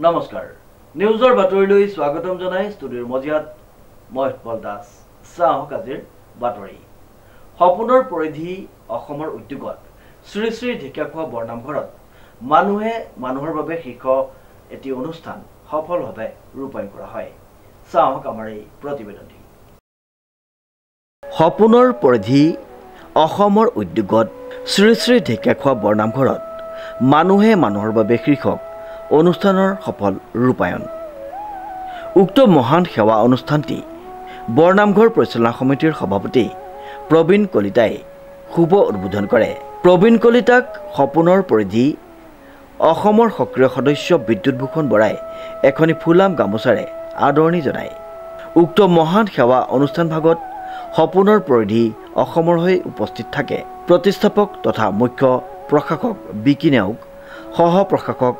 নমস্কাৰ নিউজৰ বাতৰিলৈ স্বাগতম জনাই ষ্টুডিঅ'ৰ মজিয়াত মই উৎপল দাস চাওক আজিৰ বাতৰি সপোনৰ পৰিধি অসমৰ উদ্যোগত শ্ৰী শ্ৰী ঢেকীয়াখোৱা বৰনামঘৰত মানুহে মানুহৰ বাবে শীৰ্ষ এটি অনুষ্ঠান সফলভাৱে ৰূপায়ণ কৰা হয় চাওক আমাৰ এই প্ৰতিবেদনটি সপোনৰ পৰিধি অসমৰ উদ্যোগত শ্ৰী শ্ৰী ঢেকীয়াখোৱা বৰনামঘৰত মানুহে মানুহৰ বাবে শীৰ্ষক অনুষ্ঠানৰ সফল ৰূপায়ণ উক্ত মহান সেৱা অনুষ্ঠানটি বৰনামঘৰ পৰিচালনা সমিতিৰ সভাপতি প্ৰবীণ কলিতাই শুভ উদ্বোধন কৰে প্ৰবীণ কলিতাক সপোনৰ পৰিধি অসমৰ সক্ৰিয় সদস্য বিদ্যুৎভূষণ বৰাই এখনি ফুলাম গামোচাৰে আদৰণি জনায় উক্ত মহান সেৱা অনুষ্ঠান ভাগত সপোনৰ পৰিধি অসমৰ হৈ উপস্থিত থাকে প্ৰতিষ্ঠাপক তথা মুখ্য প্ৰশাসক বিকি নেওগ সহ প্ৰশাসক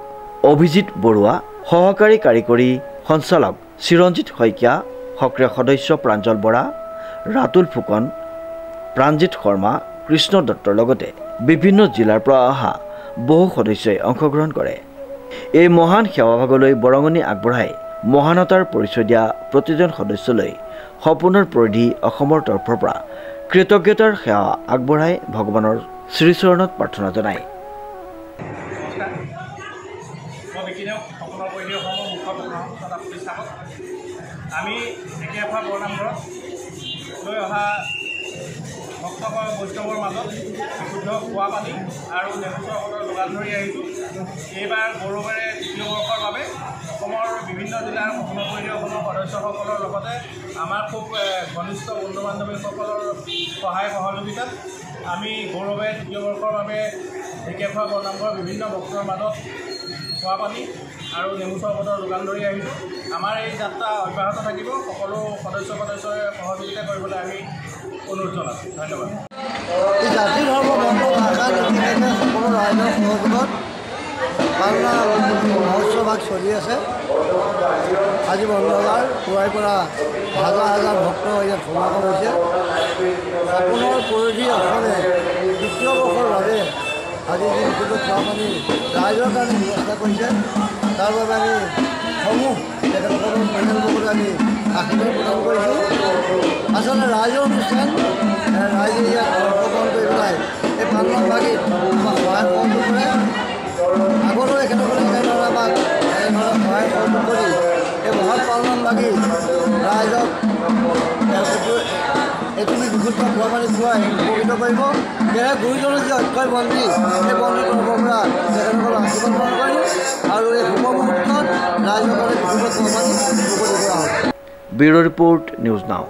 অভিজিত বৰুৱা সহকাৰী কাৰিকৰী সঞ্চালক চিৰঞ্জিত শইকীয়া সক্ৰিয় সদস্য প্ৰাঞ্জল বৰা ৰাতুল ফুকন প্ৰাঞ্জিত শৰ্মা কৃষ্ণ দত্তৰ লগতে বিভিন্ন জিলাৰ পৰা অহা বহু সদস্যই অংশগ্ৰহণ কৰে এই মহান সেৱাভাগলৈ বৰঙণি আগবঢ়াই মহানতাৰ পৰিচয় দিয়া প্ৰতিজন সদস্যলৈ সপোনৰ পৰিধি অসমৰ তৰফৰ পৰা কৃতজ্ঞতাৰ সেৱা আগবঢ়াই ভগৱানৰ শ্ৰীচৰণত প্ৰাৰ্থনা জনায় আমি ঢেকীয়াখোৱা বৰনামঘৰত লৈ অহা ভক্তকৰ বৈষ্ণৱৰ মাজত বিশুদ্ধ খোৱা পানী আৰু নেমু চৰবতৰ যোগান ধৰি আহিছোঁ এইবাৰ গৌৰৱেৰে দ্বিতীয় বৰ্ষৰ বাবে অসমৰ বিভিন্ন জিলাৰ সপোনৰ পৰিধি অসমৰ সদস্যসকলৰ লগতে আমাৰ খুব ঘনিষ্ঠ বন্ধু বান্ধৱীসকলৰ সহায় সহযোগিতাত আমি গৌৰৱে দ্বিতীয় বৰ্ষৰ বাবে ঢেকীয়াখোৱা বৰনামঘৰৰ বিভিন্ন ভক্তৰ মাজত খোৱা পানী আৰু নেমু চৰবতৰ যোগান ধৰি আহিছোঁ আমাৰ এই যাত্ৰা অব্যাহত থাকিব সকলো সদস্যই সহযোগিতা কৰিবলৈ আমি অনুৰোধ জনাইছোঁ ধন্যবাদ জাতি ধৰ্ম বৰ্ণ ভাষা নিৰ্বিশেষে সকলো ৰাইজৰ সহযোগত পালনা মহোৎসৱ চলি আছে আজি মঙ্গলবাৰ পুৱাই পৰা হাজাৰ হাজাৰ ভক্ত ইয়াত সমাগম হৈছে সপোনৰ পৰিধি অসমে দ্বিতীয় বৰ্ষৰ বাবে আজি যি বিশুদ্ধ খোৱা পানী ৰাইজৰ কাৰণে ব্যৱস্থা কৰিছে তাৰ বাবে আমি সমূহ তেখেতসকলৰ পৰিয়ালসকলে আমি আশীৰ্বাদ প্ৰদান কৰিছোঁ আচলতে ৰাইজৰ অনুষ্ঠান ৰাইজে ইয়াত অংশগ্ৰহণ কৰি পেলাই এই পালনাম ভাগিত আমাক সহায় সহযোগ কৰে আগলৈ এখেতসকলে এনেদৰে আমাক এনেদৰে সহায় সহযোগ কৰি এই মহান পালনাম ভাগি ৰাইজক এইটো বিশুদ্ধ খোৱা পানী খুৱাই উপকৃত কৰিব সেয়েহে গুৰুজনৰ যি অক্ষয় বন্দী সেই বন্দিৰ তৰফৰ পৰা তেখেতসকলক আশীৰ্বাদ প্ৰদান কৰিম আৰু এই শুভ মুহূৰ্তত ৰাইজসকলে বিশুদ্ধ খোৱা পানী উপকৃত কৰা হ'ব ব্যুৰো ৰিপৰ্ট নিউজ নাও।